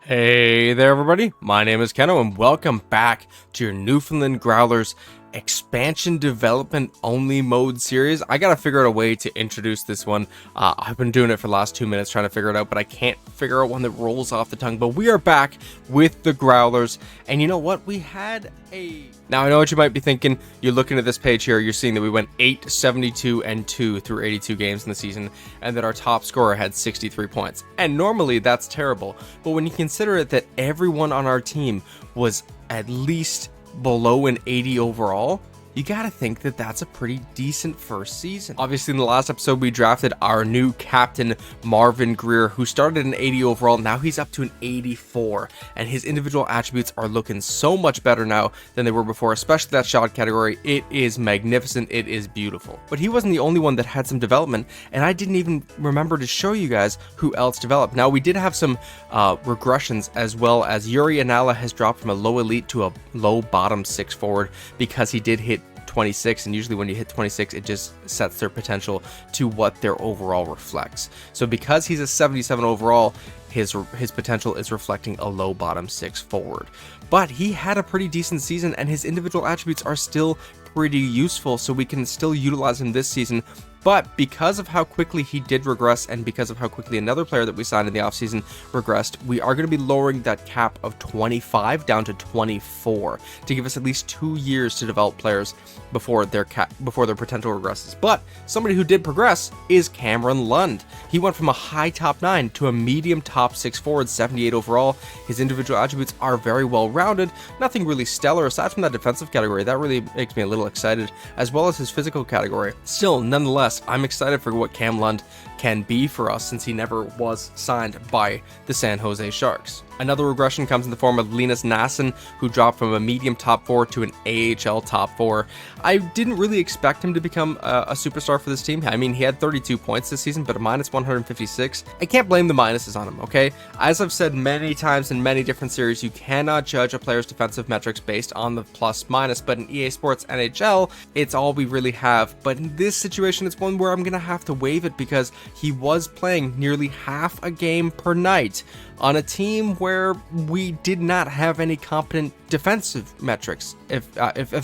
Hey there everybody, my name is Keno and welcome back to your Newfoundland Growlers expansion development only mode series. I gotta figure out a way to introduce this one. I've been doing it for the last 2 minutes trying to figure it out, but I can't figure out one that rolls off the tongue. But we are back with the Growlers, and you know what? Now I know what you might be thinking. You're looking at this page here, you're seeing that we went 8, 72, and 2 through 82 games in the season, and that our top scorer had 63 points. And normally that's terrible, but when you consider it that everyone on our team was at least below an 80 overall, you gotta think that that's a pretty decent first season. Obviously, in the last episode, we drafted our new captain, Marvin Greer, who started an 80 overall. Now he's up to an 84, and his individual attributes are looking so much better now than they were before, especially that shot category. It is magnificent. It is beautiful. But he wasn't the only one that had some development, and I didn't even remember to show you guys who else developed. Now, we did have some regressions, as well as Yuri Anala has dropped from a low elite to a low bottom 6 forward because he did hit 26, and usually when you hit 26 it just sets their potential to what their overall reflects. So because he's a 77 overall, his potential is reflecting a low bottom 6 forward. But he had a pretty decent season, and his individual attributes are still pretty useful, so we can still utilize him this season. But because of how quickly he did regress, and because of how quickly another player that we signed in the offseason regressed, we are going to be lowering that cap of 25 down to 24 to give us at least 2 years to develop players before their potential regresses. But somebody who did progress is Cameron Lund. He went from a high top 9 to a medium top 6 forward, 78 overall. His individual attributes are very well rounded, nothing really stellar aside from that defensive category. That really makes me a little excited, as well as his physical category. Still, nonetheless, I'm excited for what Cam Lund can be for us, since he never was signed by the San Jose Sharks. Another regression comes in the form of Linus Nassen, who dropped from a medium top 4 to an AHL top 4. I didn't really expect him to become a superstar for this team. I mean, he had 32 points this season, but a minus 156. I can't blame the minuses on him, okay? As I've said many times in many different series, you cannot judge a player's defensive metrics based on the plus minus, but in EA Sports NHL, it's all we really have. But in this situation, it's one where I'm gonna have to waive it, because he was playing nearly half a game per night on a team where we did not have any competent defensive metrics, if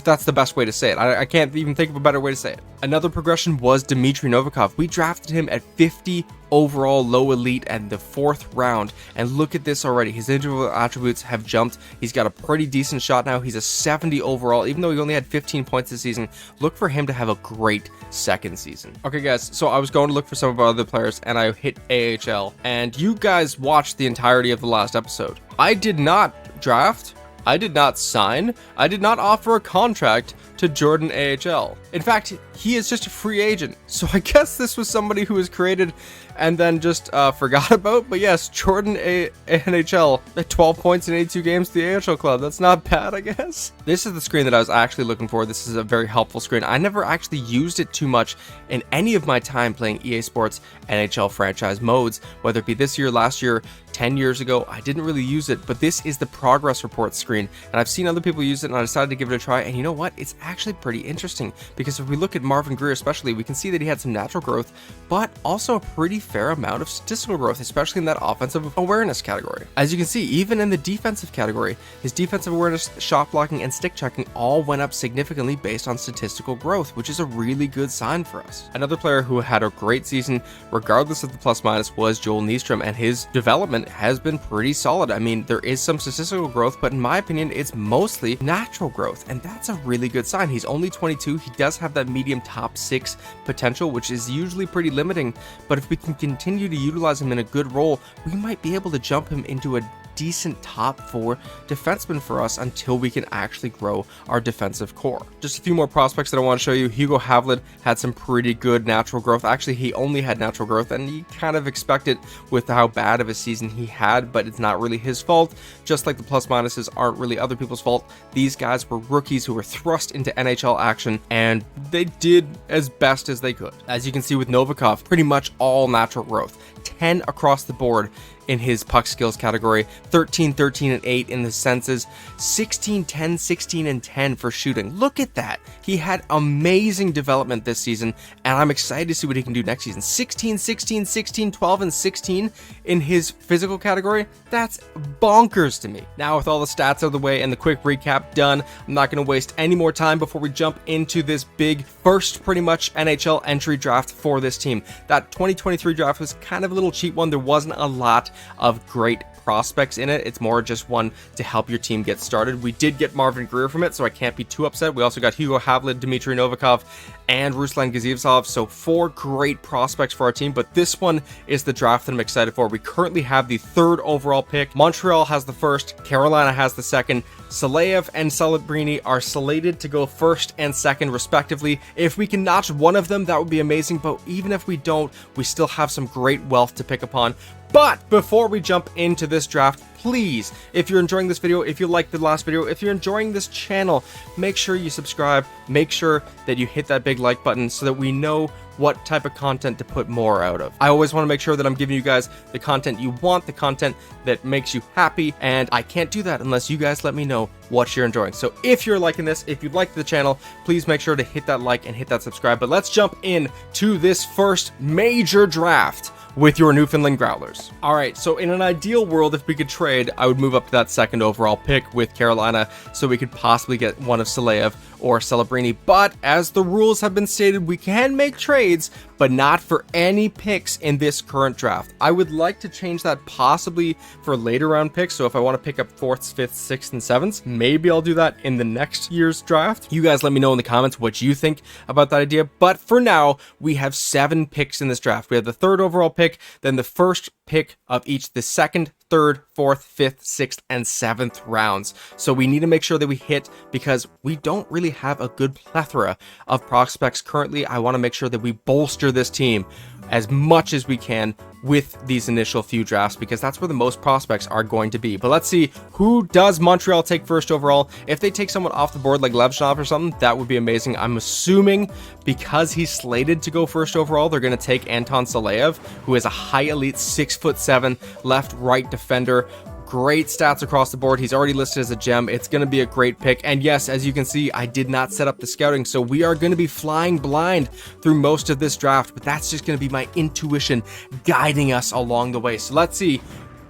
that's the best way to say it. I can't even think of a better way to say it. Another progression was Dmitry Novikov. We drafted him at 50 overall low elite at the 4th round, and look at this already. His individual attributes have jumped. He's got a pretty decent shot now. He's a 70 overall, even though he only had 15 points this season. Look for him to have a great second season. Okay guys, so I was going to look for some of our other players, and I hit AHL, and you guys watched the entirety of the last episode. I did not draft, I did not sign, I did not offer a contract to Jordan AHL. In fact, he is just a free agent. So I guess this was somebody who was created and then just forgot about. But yes, Jordan NHL at 12 points in 82 games to the AHL club. That's not bad, I guess. This is the screen that I was actually looking for. This is a very helpful screen. I never actually used it too much in any of my time playing EA Sports NHL franchise modes, whether it be this year, last year, 10 years ago. I didn't really use it, but this is the progress report screen, and I've seen other people use it, and I decided to give it a try. And you know what? It's actually pretty interesting, because if we look at Marvin Greer especially, we can see that he had some natural growth, but also a pretty fair amount of statistical growth, especially in that offensive awareness category. As you can see, even in the defensive category, his defensive awareness, shot blocking, and stick checking all went up significantly based on statistical growth, which is a really good sign for us. Another player who had a great season, regardless of the plus minus, was Joel Nystrom, and his development has been pretty solid. I mean, there is some statistical growth, but in my opinion, it's mostly natural growth, and that's a really good sign. He's only 22. He does have that medium top 6 potential, which is usually pretty limiting, but if we can continue to utilize him in a good role, we might be able to jump him into a decent top 4 defenseman for us until we can actually grow our defensive core. Just a few more prospects that I want to show you. Hugo Havlin had some pretty good natural growth. Actually, he only had natural growth, and you kind of expect it with how bad of a season he had, but it's not really his fault. Just like the plus minuses aren't really other people's fault. These guys were rookies who were thrust into NHL action, and they did as best as they could. As you can see with Novikov, pretty much all natural growth. 10 across the board in his puck skills category, 13, 13, and 8 in the senses, 16, 10, 16, and 10 for shooting. Look at that. He had amazing development this season, and I'm excited to see what he can do next season. 16, 16, 16, 12, and 16 in his physical category. That's bonkers to me. Now, with all the stats out of the way and the quick recap done, I'm not going to waste any more time before we jump into this big first, pretty much, NHL entry draft for this team. That 2023 draft was kind of a little cheap one. There wasn't a lot of great prospects in it. It's more just one to help your team get started. We did get Marvin Greer from it, so I can't be too upset. We also got Hugo Havlin, Dmitry Novikov, and Ruslan Gazivsov, so 4 great prospects for our team, but this one is the draft that I'm excited for. We currently have the 3rd overall pick. Montreal has the 1st, Carolina has the 2nd. Saleyev and Celebrini are slated to go 1st and 2nd respectively. If we can notch one of them, that would be amazing, but even if we don't, we still have some great wealth to pick upon. But before we jump into this draft, please, if you're enjoying this video, if you liked the last video, if you're enjoying this channel, make sure you subscribe, make sure that you hit that big like button so that we know what type of content to put more out of. I always want to make sure that I'm giving you guys the content you want, the content that makes you happy, and I can't do that unless you guys let me know what you're enjoying. So if you're liking this, if you'd like the channel, please make sure to hit that like and hit that subscribe. But let's jump in to this first major draft with your Newfoundland Growlers. All right, so in an ideal world, if we could trade, I would move up to that 2nd overall pick with Carolina so we could possibly get one of Saleyev or Celebrini. But as the rules have been stated, we can make trades, but not for any picks in this current draft. I would like to change that possibly for later round picks. So if I want to pick up 4th, 5th, 6th, and 7th, maybe I'll do that in the next year's draft. You guys let me know in the comments what you think about that idea. But for now, we have 7 picks in this draft. We have the 3rd overall pick, then the 1st pick of each the 2nd, 3rd, 4th, 5th, 6th, and 7th rounds. So we need to make sure that we hit because we don't really have a good plethora of prospects currently. I want to make sure that we bolster this team as much as we can with these initial few drafts because that's where the most prospects are going to be. But let's see, who does Montreal take 1st overall? If they take someone off the board like Levchinov or something, that would be amazing. I'm assuming because he's slated to go 1st overall, they're going to take Anton Saleyev, who is a high elite 6'7" left-right defender. Great stats across the board. He's already listed as a gem. It's going to be a great pick. And yes, as you can see, I did not set up the scouting, so we are going to be flying blind through most of this draft, but that's just going to be my intuition guiding us along the way. So let's see,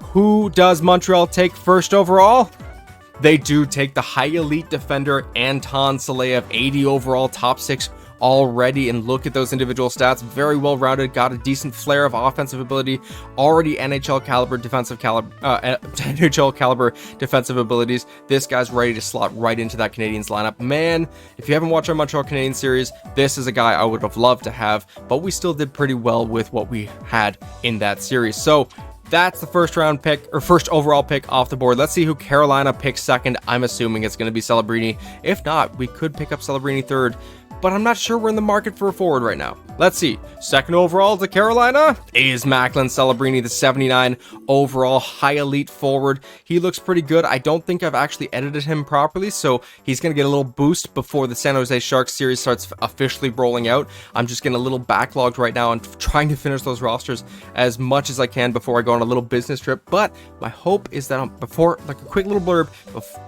who does Montreal take 1st overall? They do take the high elite defender Anton Saleyev, 80 overall, top 6 already, and look at those individual stats. Very well rounded, got a decent flair of offensive ability, already NHL caliber defensive abilities. This guy's ready to slot right into that Canadiens lineup. Man, if you haven't watched our Montreal Canadiens series, this is a guy I would have loved to have, but we still did pretty well with what we had in that series. So that's the 1st round pick, or 1st overall pick off the board. Let's see who Carolina picks 2nd. I'm assuming it's going to be Celebrini. If not, we could pick up Celebrini 3rd, but I'm not sure we're in the market for a forward right now. Let's see. 2nd overall to Carolina is Macklin Celebrini, the 79 overall high elite forward. He looks pretty good. I don't think I've actually edited him properly, so he's going to get a little boost before the San Jose Sharks series starts officially rolling out. I'm just getting a little backlogged right now and trying to finish those rosters as much as I can before I go on a little business trip. But my hope is that before, like a quick little blurb,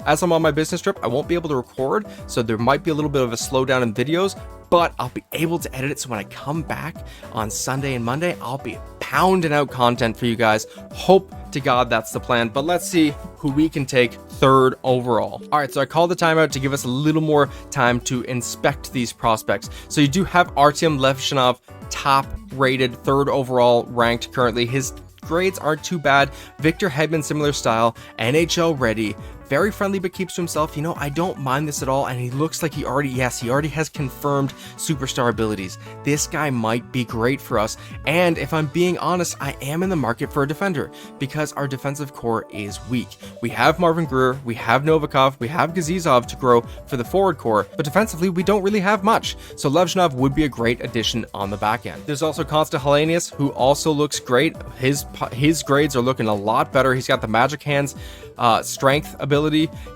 as I'm on my business trip, I won't be able to record, so there might be a little bit of a slowdown in videos, but I'll be able to edit it, so when I come back on Sunday and Monday, I'll be pounding out content for you guys. Hope to God that's the plan, but let's see who we can take 3rd overall. All right, so I called the timeout to give us a little more time to inspect these prospects. So you do have Artyom Levchinov, top rated 3rd overall ranked currently. His grades aren't too bad. Victor Hedman, similar style, NHL ready, very friendly but keeps to himself. You know, I don't mind this at all, and he looks like he already has confirmed superstar abilities. This guy might be great for us, and if I'm being honest, I am in the market for a defender because our defensive core is weak. We have Marvin Greer, we have Novikov, we have Gazizov to grow for the forward core, but defensively we don't really have much, so Levchinov would be a great addition on the back end. There's also Konsta Helenius, who also looks great. His grades are looking a lot better. He's got the magic hands, strength ability.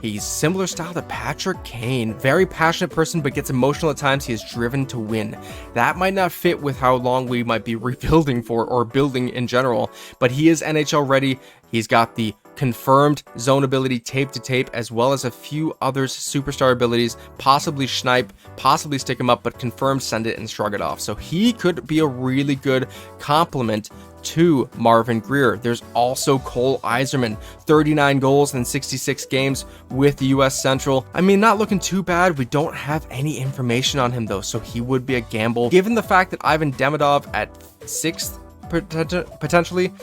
He's similar style to Patrick Kane. Very passionate person, but gets emotional at times. He is driven to win. That might not fit with how long we might be rebuilding for, or building in general, but he is NHL ready. He's got the confirmed zone ability tape to tape, as well as a few others superstar abilities, possibly snipe, possibly stick him up, but confirmed send it and shrug it off. So he could be a really good complement to Marvin Greer. There's also Cole Yzerman, 39 goals in 66 games with the US Central. I mean, not looking too bad. We don't have any information on him though, so he would be a gamble. Given the fact that Ivan Demidov at 6th potentially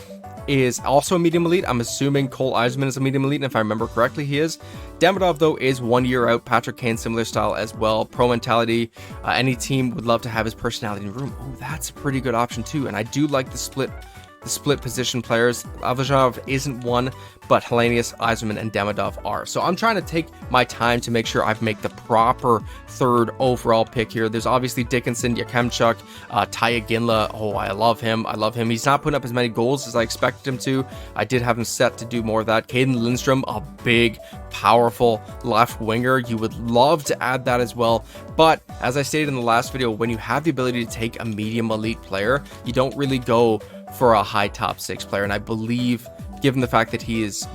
is also a medium elite. I'm assuming Cole Yzerman is a medium elite, and if I remember correctly, he is. Demidov, though, is 1 year out. Patrick Kane, similar style as well. Pro mentality. Any team would love to have his personality in the room. Oh, that's a pretty good option, too. And I do like the split position players. Avazhanov isn't one, but Hellenius, Yzerman, and Demidov are. So I'm trying to take my time to make sure I make the proper third overall pick here. There's obviously Dickinson, Yakemchuk, Taya Ginla. Oh, I love him. He's not putting up as many goals as I expected him to. I did have him set to do more of that. Caden Lindstrom, a big, powerful left winger. You would love to add that as well. But as I stated in the last video, when you have the ability to take a medium elite player, you don't really go for a high top 6 player. And I believe, given the fact that he's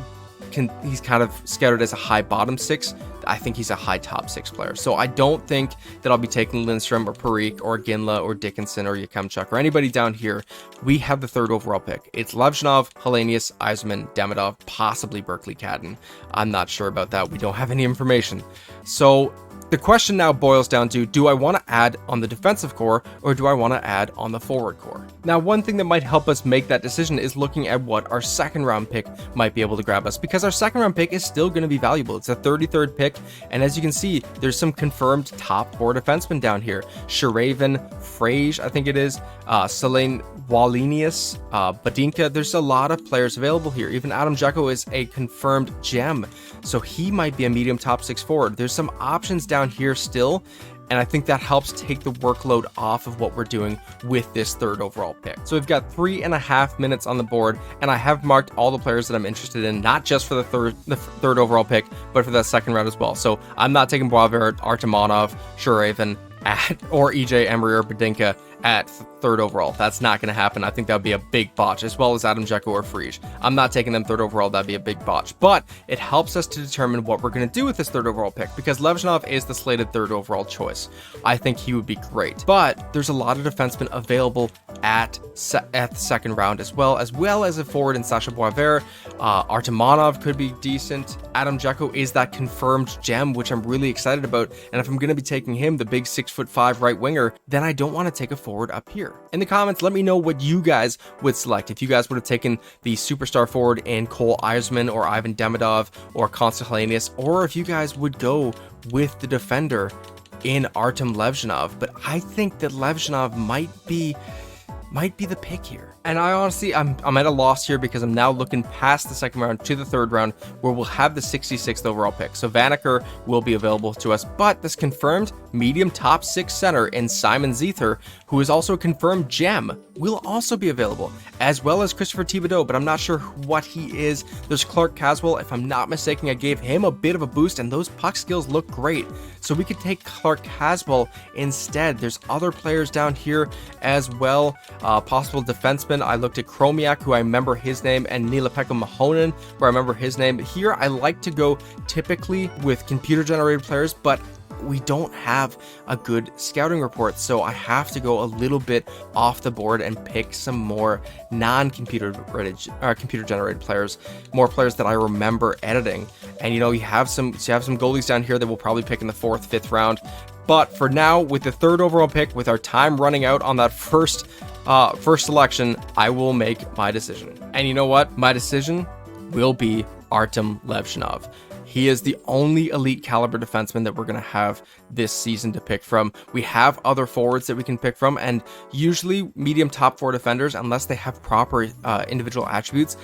kind of scouted as a high bottom 6, I think he's a high top 6 player. So I don't think that I'll be taking Lindstrom or Parikh or Ginla or Dickinson or Yakemchuk or anybody down here. We have the third overall pick. It's Levzhanov, Hellenius, Yzerman, Demidov, possibly Berkeley Cadden. I'm not sure about that. We don't have any information. So the question now boils down to, do I want to add on the defensive core or do I want to add on the forward core? Now, one thing that might help us make that decision is looking at what our second round pick might be able to grab us, because our second round pick is still going to be valuable. It's a 33rd pick, and as you can see, there's some confirmed top 4 defensemen down here. Sharaven, Frage, I think it is, Selene Wallenius, Badinka. There's a lot of players available here. Even Adam Dzeko is a confirmed gem, so he might be a medium top 6 forward. There's some options down here still, and I think that helps take the workload off of what we're doing with this third overall pick. So we've got 3.5 minutes on the board, and I have marked all the players that I'm interested in, not just for the third overall pick, but for that second round as well. So I'm not taking Boisvert, Artemonov, Sharaven, or EJ Emery or Badinka at third overall. That's not going to happen. I think that would be a big botch, as well as Adam Dzeko or Frege. I'm not taking them third overall. That'd be a big botch, but it helps us to determine what we're going to do with this third overall pick, because Levzhanov is the slated third overall choice. I think he would be great, but there's a lot of defensemen available at the second round as well as a forward in Sasha Boisvert. Artemonov could be decent. Adam Dzeko is that confirmed gem, which I'm really excited about, and if I'm going to be taking him, the big 6'5" right winger, then I don't want to take a forward up here. In the comments, let me know what you guys would select. If you guys would have taken the superstar forward in Cole Yzerman or Ivan Demidov or Konstantin Hellenius, or if you guys would go with the defender in Artem Levzhanov. But I think that Levzhanov might be the pick here. And I honestly, I'm at a loss here, because I'm now looking past the second round to the third round, where we'll have the 66th overall pick. So Vanacker will be available to us, but this confirmed medium top 6 center in Simon Zether, who is also a confirmed gem, will also be available, as well as Christopher Thibodeau, but I'm not sure what he is. There's Clark Caswell. If I'm not mistaken, I gave him a bit of a boost, and those puck skills look great. So we could take Clark Caswell instead. There's other players down here as well, possible defensemen. I looked at Chromiak, who I remember his name, and Niila-Pekka Mahonen, where I remember his name. Here, I like to go typically with computer-generated players, but we don't have a good scouting report, so I have to go a little bit off the board and pick some more non-computer computer-generated players, more players that I remember editing. And you have some goalies down here that we'll probably pick in the 4th, 5th round. But for now, with the third overall pick, with our time running out on that first selection, I will make my decision. And you know what? My decision will be Artem Levzhanov. He is the only elite caliber defenseman that we're going to have this season to pick from. We have other forwards that we can pick from, and usually medium top 4 defenders, unless they have proper individual attributes,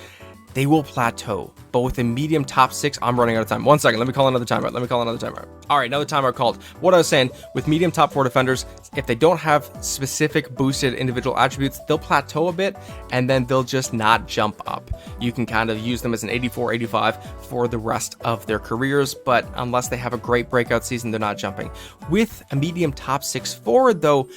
they will plateau. But with a medium top 6, I'm running out of time. 1 second, let me call another timeout. All right, another timeout called. What I was saying, with medium top 4 defenders, if they don't have specific boosted individual attributes, they'll plateau a bit, and then they'll just not jump up. You can kind of use them as an 84, 85 for the rest of their careers, but unless they have a great breakout season, they're not jumping. With a medium top 6 forward, though,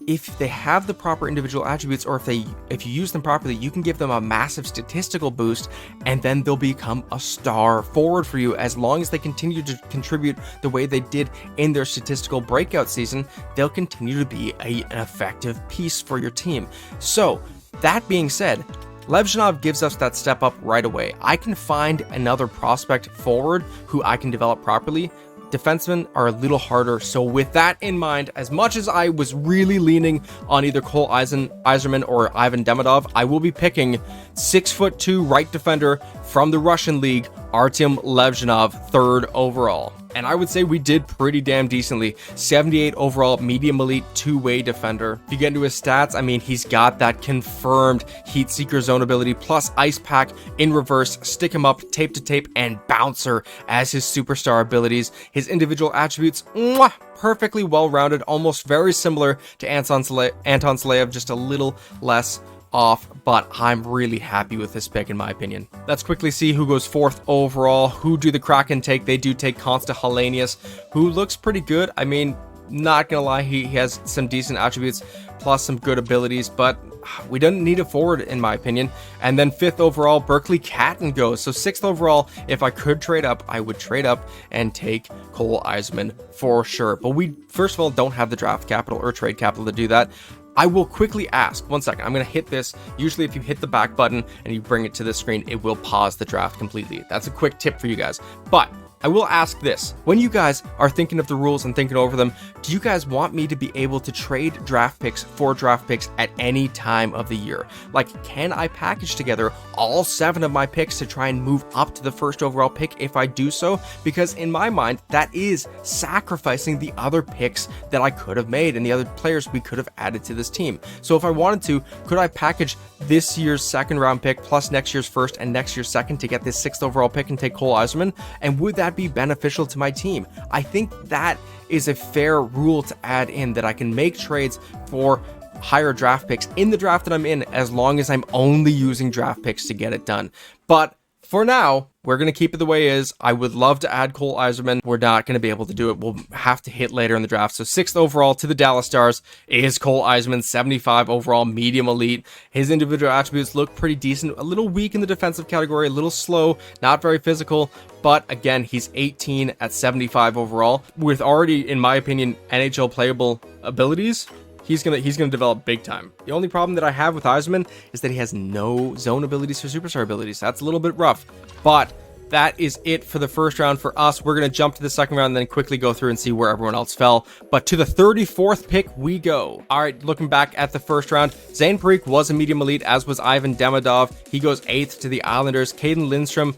if they have the proper individual attributes, or if you use them properly, you can give them a massive statistical boost, and then they'll become a star forward for you. As long as they continue to contribute the way they did in their statistical breakout season, they'll continue to be an effective piece for your team. So that being said, Levzhinov gives us that step up right away. I can find another prospect forward who I can develop properly. Defensemen are a little harder. So with that in mind, as much as I was really leaning on either Cole Yzerman or Ivan Demidov, I will be picking 6'2" right defender from the Russian league, Artem Levzhinov, 3rd overall. And I would say we did pretty damn decently. 78 overall, medium elite, two-way defender. If you get into his stats, I mean, he's got that confirmed heat seeker zone ability, plus ice pack in reverse, stick him up, tape to tape, and bouncer as his superstar abilities. His individual attributes, perfectly well-rounded, almost very similar to Anton Saleyev, just a little less off, but I'm really happy with this pick in my opinion. Let's quickly see who goes 4th overall. Who do the Kraken take? They do take Konsta Hellenius, who looks pretty good. I mean, not gonna lie, he has some decent attributes plus some good abilities, but we don't need a forward in my opinion. And then 5th overall, Berkeley Catton goes. So 6th overall, if I could trade up, I would trade up and take Cole Yzerman for sure. But we, first of all, don't have the draft capital or trade capital to do that. I will quickly ask, one second, I'm going to hit this. Usually if you hit the back button and you bring it to the screen, it will pause the draft completely. That's a quick tip for you guys. But I will ask this. When you guys are thinking of the rules and thinking over them, do you guys want me to be able to trade draft picks for draft picks at any time of the year? Like, can I package together all 7 of my picks to try and move up to the 1st overall pick if I do so? Because in my mind, that is sacrificing the other picks that I could have made and the other players we could have added to this team. So if I wanted to, could I package this year's 2nd round pick plus next year's 1st and next year's 2nd to get this 6th overall pick and take Cole Yzerman? And would that be beneficial to my team? I think that is a fair rule to add in, that I can make trades for higher draft picks in the draft that I'm in, as long as I'm only using draft picks to get it done. But for now, we're going to keep it the way it is. I would love to add Cole Yzerman. We're not going to be able to do it. We'll have to hit later in the draft. So 6th overall to the Dallas Stars is Cole Yzerman, 75 overall, medium elite. His individual attributes look pretty decent. A little weak in the defensive category, a little slow, not very physical. But again, he's 18 at 75 overall. With already, in my opinion, NHL playable abilities, he's gonna develop big time. The only problem that I have with Yzerman is that he has no zone abilities or superstar abilities. That's a little bit rough, but that is it for the 1st round for us. We're gonna jump to the 2nd round and then quickly go through and see where everyone else fell. But to the 34th pick we go. All right, looking back at the 1st round, Zane Parik was a medium elite, as was Ivan Demidov. He goes 8th to the Islanders. Caden Lindstrom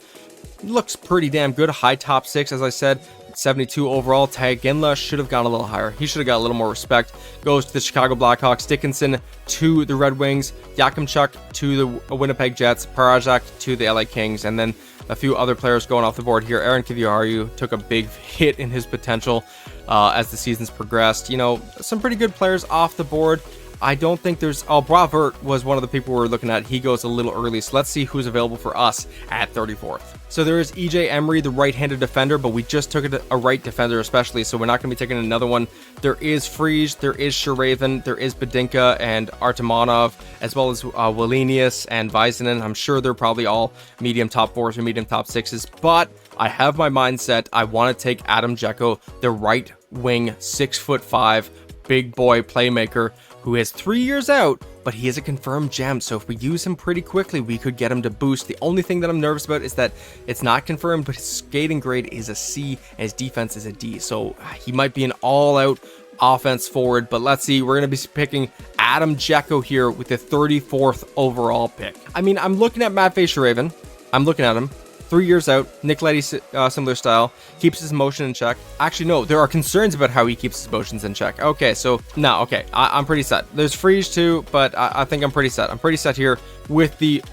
looks pretty damn good, high top 6, as I said. 72 overall. Tag Ginla should have gone a little higher. He should have got a little more respect. Goes to the Chicago Blackhawks. Dickinson to the Red Wings. Yakimchuk to the Winnipeg Jets. Parajak to the LA Kings. And then a few other players going off the board here. Aaron Kiviaru took a big hit in his potential as the seasons progressed. You know, some pretty good players off the board. I don't think there's... Oh, Bravert was one of the people we were looking at. He goes a little early, so let's see who's available for us at 34th. So there is EJ Emery, the right-handed defender, but we just took a right defender especially, so we're not going to be taking another one. There is Friese, there is Sharaven, there is Bedinka and Artemonov, as well as Wallenius and Väisänen. I'm sure they're probably all medium top 4s or medium top 6s, but I have my mindset. I want to take Adam Jecko, the right wing, 6'5", big boy playmaker, who is 3 years out, but he is a confirmed gem. So if we use him pretty quickly, we could get him to boost. The only thing that I'm nervous about is that it's not confirmed, but his skating grade is a C and his defense is a D. So he might be an all-out offense forward, but let's see. We're going to be picking Adam Jecko here with the 34th overall pick. I mean, I'm looking at Matt Sharaven. I'm looking at him. 3 years out, Nick Leddy, similar style, keeps his motion in check. Actually, no, there are concerns about how he keeps his motions in check. Okay, so, no, okay, I'm pretty set. There's Friese too, but I think I'm pretty set. I'm pretty set here with the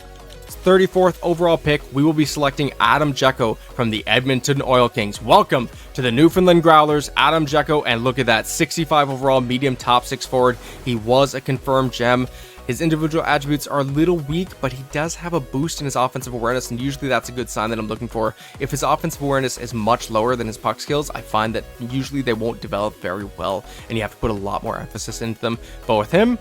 34th overall pick. We will be selecting Adam Jecko from the Edmonton Oil Kings. Welcome to the Newfoundland Growlers, Adam Jecko, and look at that, 65 overall, medium top 6 forward. He was a confirmed gem. His individual attributes are a little weak, but he does have a boost in his offensive awareness, and usually that's a good sign that I'm looking for. If his offensive awareness is much lower than his puck skills, I find that usually they won't develop very well, and you have to put a lot more emphasis into them. But with him,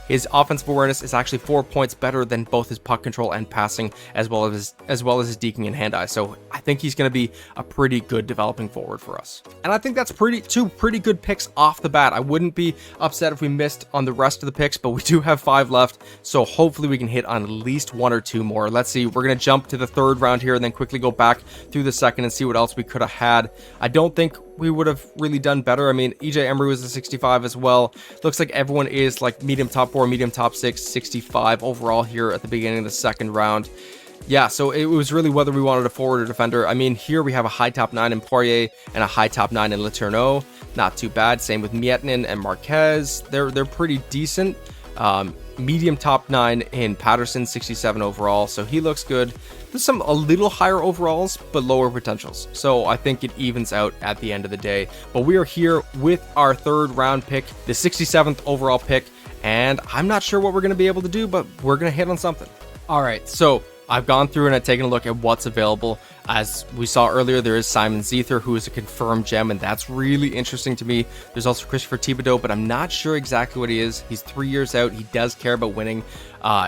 his offensive awareness is actually 4 points better than both his puck control and passing, as well as his deking and hand eye. So I think he's going to be a pretty good developing forward for us. And I think that's two pretty good picks off the bat. I wouldn't be upset if we missed on the rest of the picks, but we do have 5 left. So hopefully we can hit on at least 1 or 2 more. Let's see. We're going to jump to the 3rd round here and then quickly go back through the 2nd and see what else we could have had. I don't think we would have really done better. I mean, EJ Emery was a 65 as well. Looks like everyone is like medium top 4, medium top 6, 65 overall here at the beginning of the 2nd round. Yeah, so it was really whether we wanted a forward or defender. I mean, here we have a high top 9 in Poirier and a high top 9 in Letourneau. Not too bad. Same with Miettinen and Marquez. They're pretty decent. Medium top 9 in Patterson, 67 overall. So he looks good. There's a little higher overalls, but lower potentials. So I think it evens out at the end of the day. But we are here with our 3rd round pick, the 67th overall pick. And I'm not sure what we're going to be able to do, but we're going to hit on something. All right, so I've gone through and I've taken a look at what's available. As we saw earlier, there is Simon Zeither, who is a confirmed gem, and that's really interesting to me. There's also Christopher Thibodeau, but I'm not sure exactly what he is. He's 3 years out. He does care about winning.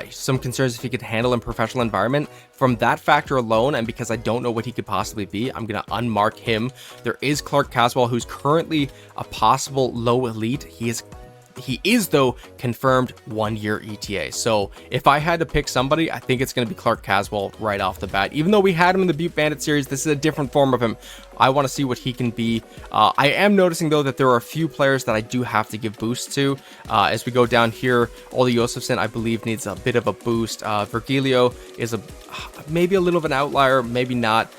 Some concerns if he could handle in professional environment. From that factor alone, and because I don't know what he could possibly be, I'm going to unmark him. There is Clark Caswell, who's currently a possible low elite. He is, though, confirmed 1-year ETA. So if I had to pick somebody, I think it's going to be Clark Caswell right off the bat. Even though we had him in the Butte Bandit series, this is a different form of him. I want to see what he can be. I am noticing, though, that there are a few players that I do have to give boosts to. As we go down here, Ole Josefsson, I believe, needs a bit of a boost. Virgilio is maybe a little of an outlier, maybe not.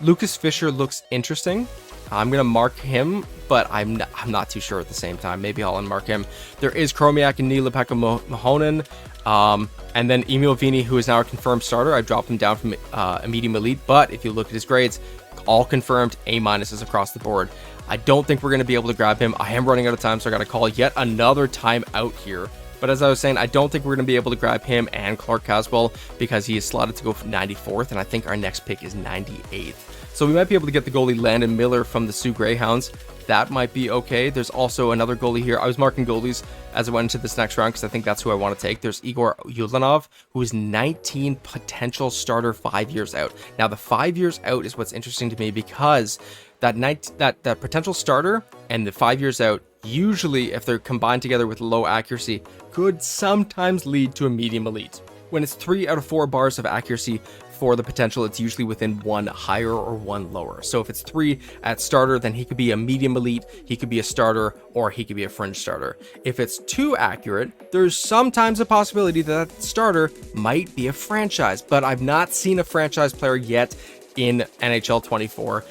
Lucas Fisher looks interesting. I'm going to mark him, but I'm not too sure at the same time. Maybe I'll unmark him. There is Chromiak and Niila-Pekka Mahonen. And then Emil Vini, who is now a confirmed starter. I dropped him down from a medium elite, but if you look at his grades, all confirmed A-minuses across the board. I don't think we're going to be able to grab him. I am running out of time, so I got to call yet another time out here. But as I was saying, I don't think we're going to be able to grab him and Clark Caswell because he is slotted to go for 94th, and I think our next pick is 98th. So we might be able to get the goalie Landon Miller from the Sioux Greyhounds. That might be okay. There's also another goalie here. I was marking goalies as I went into this next round because I think that's who I want to take. There's Igor Yulanov, who is 19 potential starter 5 years out. Now, the 5 years out is what's interesting to me because that potential starter and the 5 years out, usually if they're combined together with low accuracy, could sometimes lead to a medium elite. When it's 3 out of 4 bars of accuracy for the potential, it's usually within 1 higher or 1 lower. So if it's 3 at starter, then he could be a medium elite, he could be a starter, or he could be a fringe starter. If it's 2 accurate, there's sometimes a possibility that starter might be a franchise, but I've not seen a franchise player yet in NHL 24,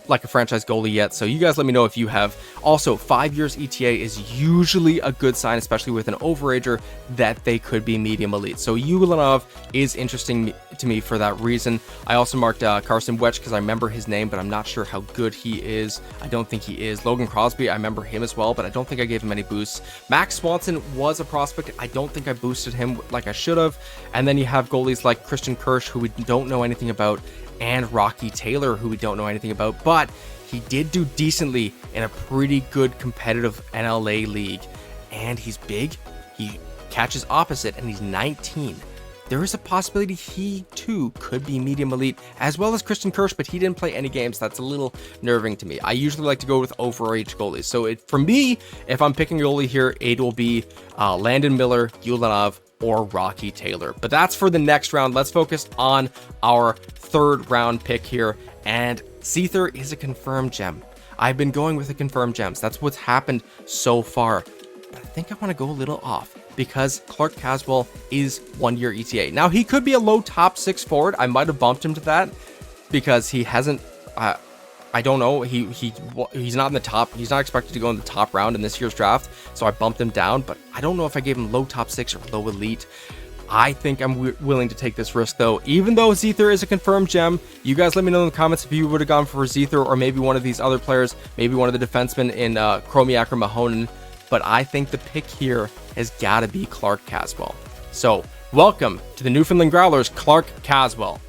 like a franchise goalie yet. So you guys let me know if you have. Also, 5 years ETA is usually a good sign, especially with an overager, that they could be medium elite. So Yulanov is interesting to me for that reason. I also marked Carson Wetch because I remember his name, but I'm not sure how good he is. I don't think he is. Logan Crosby, I remember him as well, but I don't think I gave him any boosts. Max Swanson was a prospect. I don't think I boosted him like I should have. And then you have goalies like Christian Kirsch, who we don't know anything about, and Rocky Taylor, who we don't know anything about, but he did do decently in a pretty good competitive NLA league, and he's big, he catches opposite, and he's 19. There is a possibility he too could be medium elite, as well as Christian Kirsch, but he didn't play any games. That's a little nerving to me. I usually like to go with overage goalies. So for me, if I'm picking a goalie here, it will be Landon Miller, Yulanov, or Rocky Taylor. But that's for the next round. Let's focus on our 3rd round pick here. And Zeither is a confirmed gem. I've been going with the confirmed gems. That's what's happened so far. But I think I want to go a little off because Clark Caswell is 1 year ETA. Now, he could be a low top 6 forward. I might have bumped him to that because he hasn't... I don't know. He's not in the top. He's not expected to go in the top round in this year's draft. So I bumped him down, but I don't know if I gave him low top 6 or low elite. I think I'm willing to take this risk, though. Even though Zeither is a confirmed gem, you guys let me know in the comments if you would have gone for Zeither or maybe one of these other players, maybe one of the defensemen in Chromiak or Mahonen. but I think the pick here has got to be Clark Caswell. So welcome to the Newfoundland Growlers, Clark Caswell.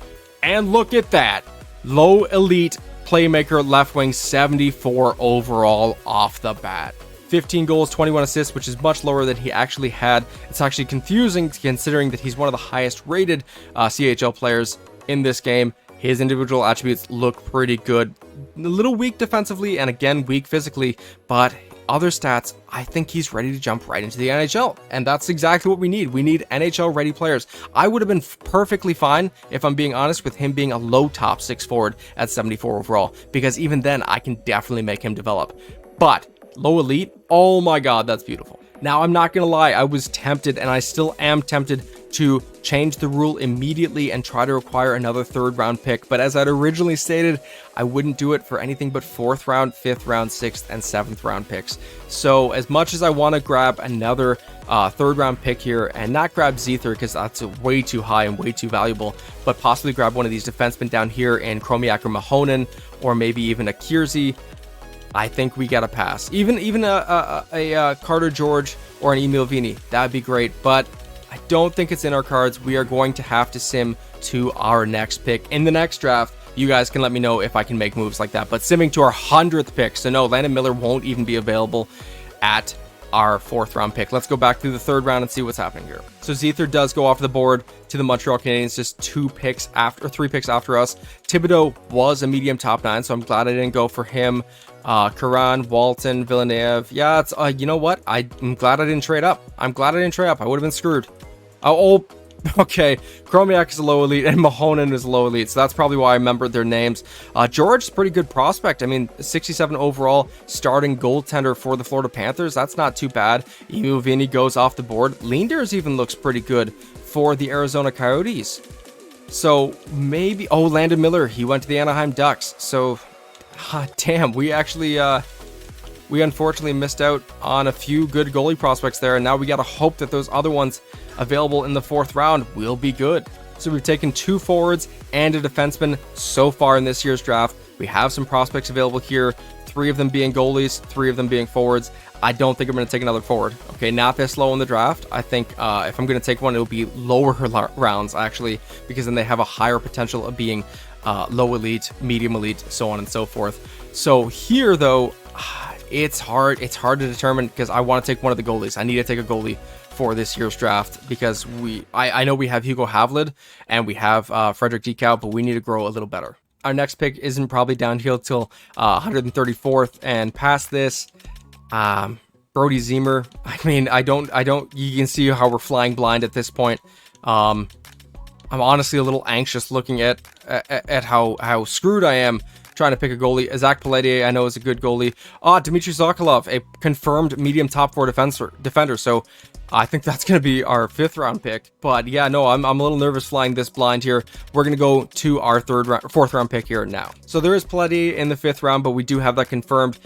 And look at that, low elite playmaker left wing, 74 overall off the bat. 15 goals, 21 assists, which is much lower than he actually had. It's actually confusing considering that he's one of the highest rated CHL players in this game. His individual attributes look pretty good. A little weak defensively and again weak physically, but other stats, I think he's ready to jump right into the NHL. And that's exactly what we need. We need NHL ready players. I would have been perfectly fine, if I'm being honest, with him being a low top 6 forward at 74 overall, because even then I can definitely make him develop. But low elite, oh my god, that's beautiful. Now, I'm not gonna lie, I was tempted, and I still am tempted to change the rule immediately and try to acquire another 3rd round pick, but as I'd originally stated, I wouldn't do it for anything but 4th round, 5th round, 6th, and 7th round picks. So as much as I want to grab another 3rd round pick here, and not grab Zether because that's way too high and way too valuable, but possibly grab one of these defensemen down here in Chromiak or Mahonen, or maybe even a Kiersey, I think we gotta pass. Even a Carter George or an Emil Vini, that'd be great, but I don't think it's in our cards. We are going to have to sim to our next pick in the next draft. You guys can let me know if I can make moves like that, but simming to our 100th pick. So no, Landon Miller won't even be available at our 4th round pick. Let's go back through the 3rd round and see what's happening here. So Zether does go off the board to the Montreal Canadiens, just 3 picks after us. Thibodeau was a medium top 9, so I'm glad I didn't go for him. Karan, Walton, Villeneuve. Yeah, it's you know what? I'm glad I didn't trade up. I would have been screwed. Oh, okay. Chromiak is a low elite and Mahonen is a low elite, so that's probably why I remembered their names. George is a pretty good prospect. I mean, 67 overall starting goaltender for the Florida Panthers. That's not too bad. Emil Vini goes off the board. Leenders even looks pretty good for the Arizona Coyotes. So maybe, oh, Landon Miller, he went to the Anaheim Ducks. So damn, we actually we unfortunately missed out on a few good goalie prospects there, and now we gotta hope that those other ones available in the 4th round will be good. So we've taken 2 forwards and a defenseman so far in this year's draft. We have some prospects available here, 3 of them being goalies, 3 of them being forwards. I don't think I'm going to take another forward. Okay, not this low in the draft. I think if I'm going to take one, it'll be lower rounds actually, because then they have a higher potential of being low elite, medium elite, so on and so forth. So here though, it's hard to determine because I want to take one of the goalies. I need to take a goalie for this year's draft because I know we have Hugo Havlid and we have Frederick Dekow, but we need to grow a little better. Our next pick isn't probably down here till 134th, and past this, Brody Zemer. I mean, I don't. You can see how we're flying blind at this point. I'm honestly a little anxious looking at how screwed I am trying to pick a goalie. Zach Pelletier, I know, is a good goalie. Dmitry Sokolov, a confirmed medium top 4 defender. So I think that's going to be our 5th round pick. But yeah, no, I'm a little nervous flying this blind here. We're going to go to our 4th round pick here now. So there is Pelletier in the 5th round, but we do have that confirmed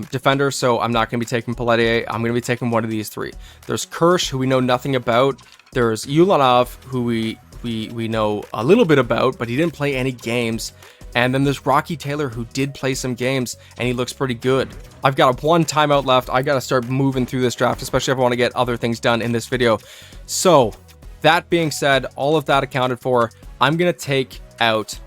defender. So I'm not going to be taking Pelletier. I'm going to be taking one of these 3. There's Kirsch, who we know nothing about. There's Ulanov, who we know a little bit about, but he didn't play any games. And then there's Rocky Taylor, who did play some games, and he looks pretty good. I've got 1 timeout left. I got to start moving through this draft, especially if I want to get other things done in this video. So, that being said, all of that accounted for, I'm going to take out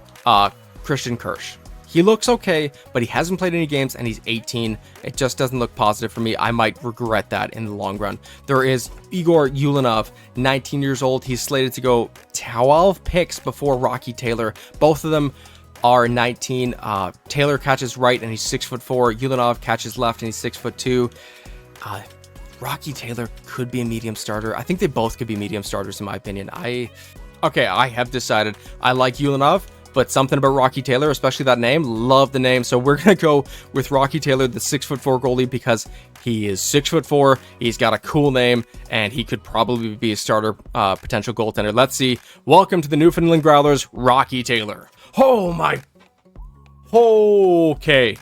Christian Kirsch. He looks okay, but he hasn't played any games, and he's 18. It just doesn't look positive for me. I might regret that in the long run. There is Igor Ulanov, 19 years old. He's slated to go 12 picks before Rocky Taylor. Both of them are 19. Taylor catches right and he's 6'4". Ulanov catches left and he's 6'2". Rocky Taylor could be a medium starter. I think they both could be medium starters in my opinion. I have decided I like Ulanov, but something about Rocky Taylor, especially that name, love the name. So we're gonna go with Rocky Taylor, the 6'4" goalie, because he is 6'4". He's got a cool name, and he could probably be a starter potential goaltender. Let's see. Welcome to the Newfoundland Growlers, Rocky Taylor. Oh my. Okay.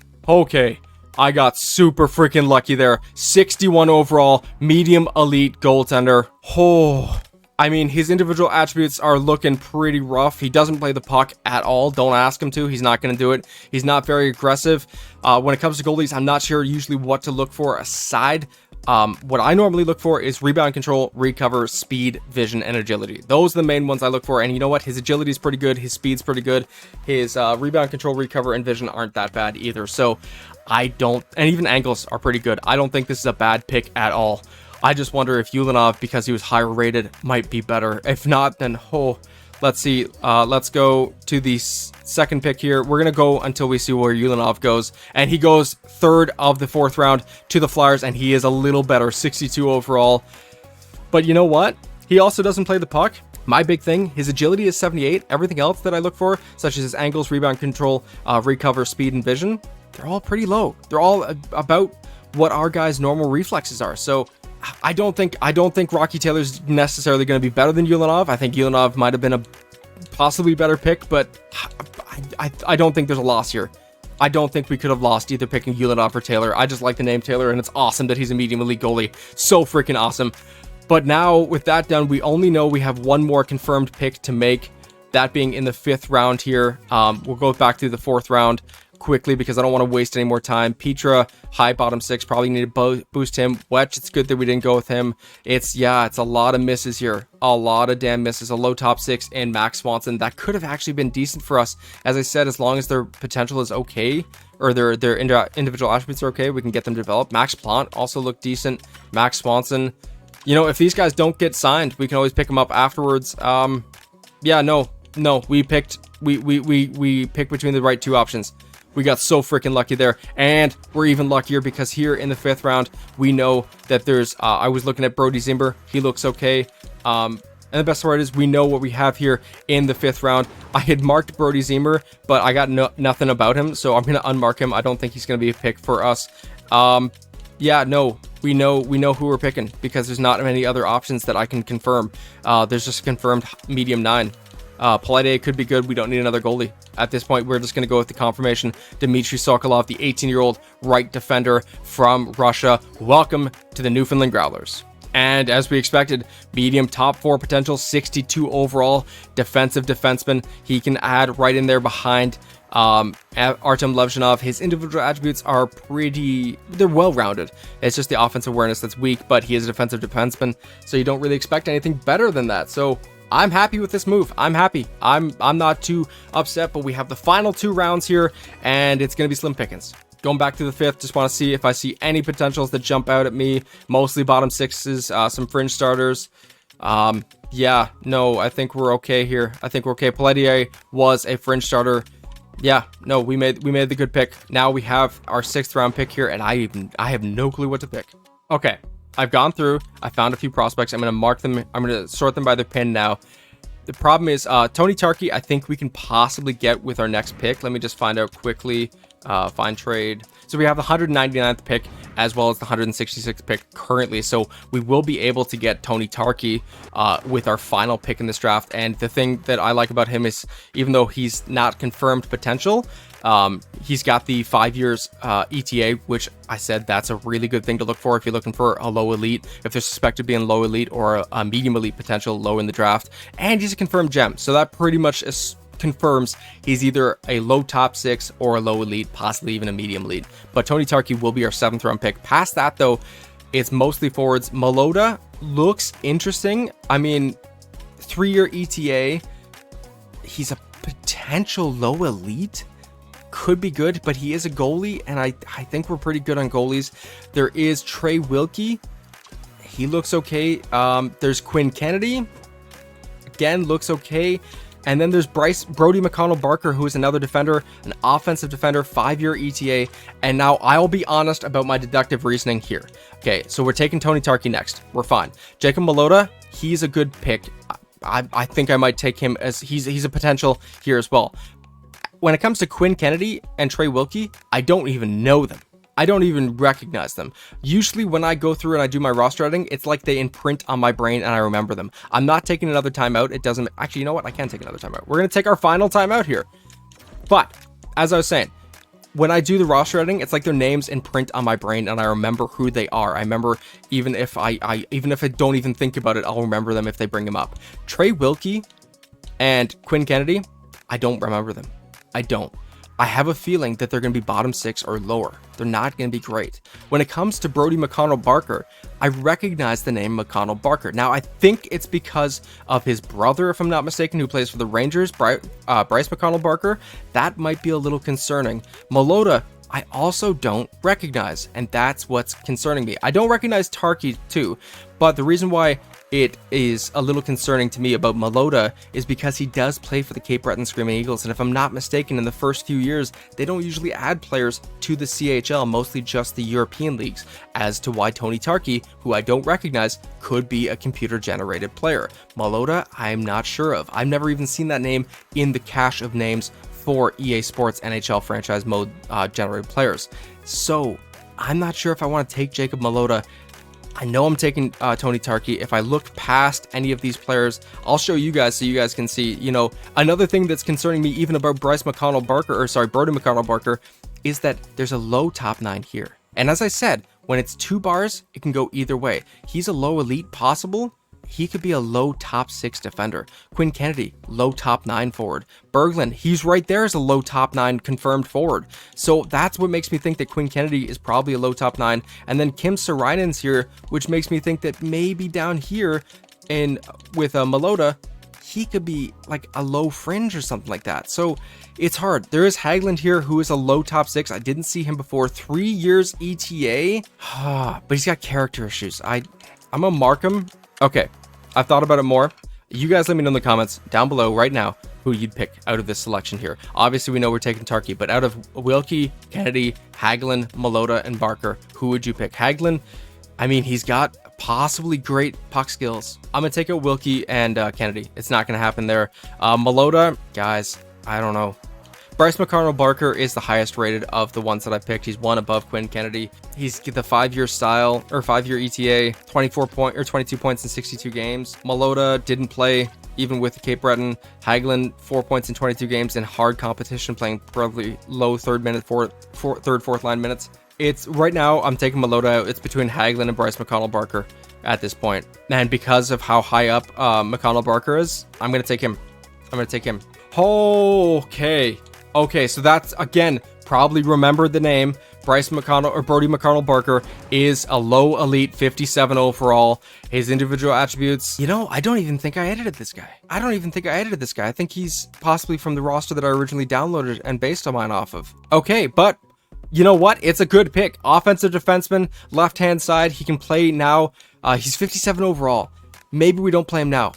I got super freaking lucky there. 61 overall, medium elite goaltender. Oh. I mean, his individual attributes are looking pretty rough. He doesn't play the puck at all. Don't ask him to. He's not going to do it. He's not very aggressive. When it comes to goalies, I'm not sure usually what to look for aside What I normally look for is rebound control, recover, speed, vision, and agility. Those are the main ones I look for. And you know what? His agility is pretty good. His speed's pretty good. His rebound control, recover, and vision aren't that bad either. So I don't, and even angles are pretty good. I don't think this is a bad pick at all. I just wonder if Ulanov, because he was higher rated, might be better. If not, then let's see. Let's go to the second pick here. We're going to go until we see where Ulanov goes. And he goes third of the 4th round to the Flyers, and he is a little better, 62 overall. But you know what? He also doesn't play the puck. My big thing, his agility is 78. Everything else that I look for, such as his angles, rebound control, recover, speed, and vision, they're all pretty low. They're all about what our guys' normal reflexes are. So I don't think Rocky Taylor's necessarily going to be better than Ulanov. I think Ulanov might have been a possibly better pick, but I don't think there's a loss here. I don't think we could have lost either picking Ulanov or Taylor. I just like the name Taylor, and it's awesome that he's a medium elite goalie. So freaking awesome. But now with that done, we only know we have one more confirmed pick to make, that being in the 5th round here. We'll go back to the 4th round quickly because I don't want to waste any more time. Petra, high bottom 6, probably need to boost him. Wetch, it's good that we didn't go with him. It's a lot of misses here. A lot of damn misses. A low top 6 and Max Swanson. That could have actually been decent for us. As I said, as long as their potential is okay, or their individual attributes are okay, we can get them developed. Max Plant also looked decent. Max Swanson. You know, if these guys don't get signed, we can always pick them up afterwards. We picked between the right 2 options. We got so freaking lucky there, and we're even luckier because here in the 5th round, we know that there's, I was looking at Brody Zimber. He looks okay. And the best part is we know what we have here in the 5th round. I had marked Brody Zimber, but I got nothing about him, so I'm going to unmark him. I don't think he's going to be a pick for us. We know who we're picking because there's not many other options that I can confirm. There's just a confirmed medium 9. Polite could be good. We don't need another goalie. At this point, we're just going to go with the confirmation. Dmitry Sokolov, the 18-year-old right defender from Russia. Welcome to the Newfoundland Growlers. And as we expected, medium top 4 potential, 62 overall, defensive defenseman. He can add right in there behind Artem Levshinov. His individual attributes are they're well-rounded. It's just the offensive awareness that's weak, but he is a defensive defenseman, so you don't really expect anything better than that. So I'm happy with this move. I'm happy. I'm not too upset, but we have the final 2 rounds here, and it's going to be slim pickings. Going back to the 5th, just want to see if I see any potentials that jump out at me. Mostly bottom 6s, some fringe starters. I think we're okay here. I think we're okay. Pelletier was a fringe starter. We made the good pick. Now we have our 6th round pick here, and I have no clue what to pick. Okay. I've gone through, I found a few prospects. I'm going to mark them. I'm going to sort them by their pin now. The problem is Tony Tarkey, I think we can possibly get with our next pick. Let me just find out quickly. Find trade. So we have the 199th pick as well as the 166th pick currently. So we will be able to get Tony Tarkey with our final pick in this draft. And the thing that I like about him is, even though he's not confirmed potential, he's got the 5 years ETA, which I said that's a really good thing to look for if you're looking for a low elite, if they're suspected being low elite or a medium elite potential low in the draft. And he's a confirmed gem, so that pretty much confirms he's either a low top 6 or a low elite, possibly even a medium elite. But Tony Tarkey will be our 7th round pick. Past that though, it's mostly forwards. Malota looks interesting. I mean, 3-year ETA, he's a potential low elite. Could be good, but he is a goalie, and I think we're pretty good on goalies. There is Trey Wilkie. He looks okay. There's Quinn Kennedy. Again, looks okay. And then there's Brody McConnell Barker, who is another defender, an offensive defender, 5-year ETA. And now I'll be honest about my deductive reasoning here. Okay, so we're taking Tony Tarkey next. We're fine. Jacob Malota, he's a good pick. I think I might take him as he's a potential here as well. When it comes to Quinn Kennedy and Trey Wilkie, I don't even know them. I don't even recognize them. Usually when I go through and I do my roster editing, it's like they imprint on my brain and I remember them. I'm not taking another timeout. It doesn't... Actually, you know what? I can take another timeout. We're going to take our final timeout here. But, as I was saying, when I do the roster editing, it's like their names imprint on my brain and I remember who they are. I remember even if I don't even think about it, I'll remember them if they bring them up. Trey Wilkie and Quinn Kennedy, I don't remember them. I don't. I have a feeling that they're going to be bottom 6 or lower. They're not going to be great. When it comes to Brodie McConnell-Barker, I recognize the name McConnell-Barker. Now, I think it's because of his brother, if I'm not mistaken, who plays for the Rangers, Bryce McConnell-Barker. That might be a little concerning. Malota, I also don't recognize, and that's what's concerning me. I don't recognize Tarky too, but the reason why it is a little concerning to me about Malota is because he does play for the Cape Breton Screaming Eagles, and if I'm not mistaken, in the first few years, they don't usually add players to the CHL, mostly just the European leagues, as to why Tony Tarky, who I don't recognize, could be a computer-generated player. Malota, I'm not sure of. I've never even seen that name in the cache of names for EA Sports NHL franchise mode generated players. So I'm not sure if I want to take Jacob Malota. I know I'm taking Tony Tarky. If I look past any of these players, I'll show you guys so you guys can see, you know, another thing that's concerning me even about Brodie McConnell-Barker, is that there's a low top 9 here. And as I said, when it's 2 bars, it can go either way. He's a low elite possible. He could be a low top 6 defender. Quinn Kennedy, low top 9 forward. Berglund, he's right there as a low top 9 confirmed forward. So that's what makes me think that Quinn Kennedy is probably a low top 9. And then Kim Sarinen's here, which makes me think that maybe down here in with Malota, he could be like a low fringe or something like that. So it's hard. There is Haglund here, who is a low top 6. I didn't see him before. 3 years ETA, but he's got character issues. I'm gonna mark him. Okay, I've thought about it more. You guys let me know in the comments down below right now who you'd pick out of this selection here. Obviously, we know we're taking Tarky, but out of Wilkie, Kennedy, Hagelin, Malota, and Barker, who would you pick? Hagelin, I mean, he's got possibly great puck skills. I'm going to take out Wilkie and Kennedy. It's not going to happen there. Malota, guys, I don't know. Bryce McConnell-Barker is the highest rated of the ones that I picked. He's one above Quinn Kennedy. He's the 5-year style or 5-year ETA, 22 points in 62 games. Malota didn't play even with the Cape Breton. Hagelin, 4 points in 22 games in hard competition, playing probably low third, fourth line minutes. It's right now I'm taking Malota out. It's between Hagelin and Bryce McConnell-Barker at this point. And because of how high up McConnell-Barker is, I'm going to take him. Okay, so that's, again, probably remembered the name. Bryce McConnell or Brodie McConnell-Barker is a low elite 57 overall. His individual attributes, you know, I don't even think I edited this guy. I think he's possibly from the roster that I originally downloaded and based on mine off of. Okay, but you know what? It's a good pick. Offensive defenseman, left-hand side. He can play now. He's 57 overall. Maybe we don't play him now.